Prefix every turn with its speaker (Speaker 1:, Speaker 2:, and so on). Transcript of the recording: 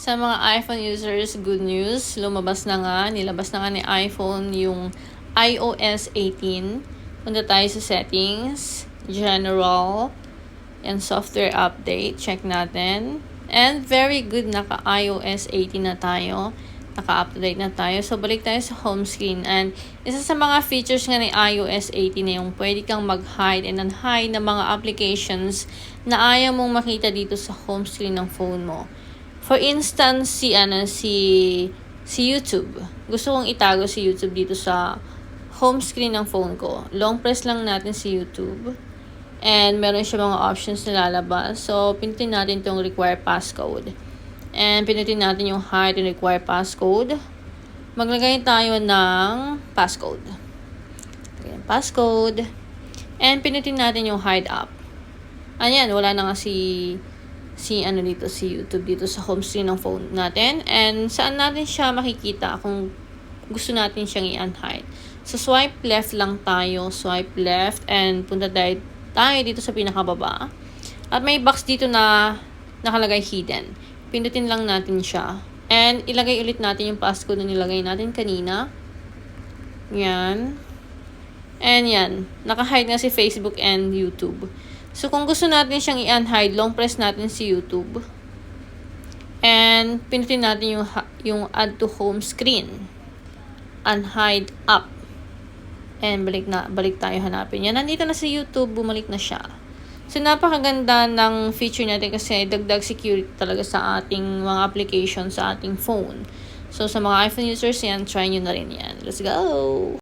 Speaker 1: Sa mga iPhone users, good news. Nilabas na nga ni iPhone yung iOS 18. Punta tayo sa settings, general, and software update. Check natin. And very good, naka-iOS 18 na tayo. Naka-up-to-date na tayo. So, balik tayo sa home screen. And isa sa mga features nga ni iOS 18 na yung pwede kang mag-hide and unhide ng mga applications na ayaw mong makita dito sa home screen ng phone mo. For instance, si YouTube. Gusto kong itago si YouTube dito sa home screen ng phone ko. Long press lang natin si YouTube. And meron siya mga options na lalabas. So, pinutin natin itong require passcode. And pinutin natin yung hide and require passcode. Maglagay tayo ng passcode. Ayan, passcode. And pinutin natin yung hide app. Ayan, wala na nga si YouTube dito sa home screen ng phone natin. And saan natin siya makikita kung gusto natin siyang i-unhide. So, swipe left lang tayo. Swipe left. And punta tayo dito sa pinakababa. At may box dito na nakalagay hidden. Pindutin lang natin siya. And ilagay ulit natin yung passcode na nilagay natin kanina. Yan. And yan. Naka-hide na si Facebook and YouTube. So, kung gusto natin siyang i-unhide, long press natin si YouTube. And pinutin natin yung add to home screen. Unhide app. And balik tayo hanapin yan. Nandito na si YouTube, bumalik na siya. So, napakaganda ng feature natin kasi dagdag security talaga sa ating mga application sa ating phone. So, sa mga iPhone users yan, try nyo na rin yan. Let's go!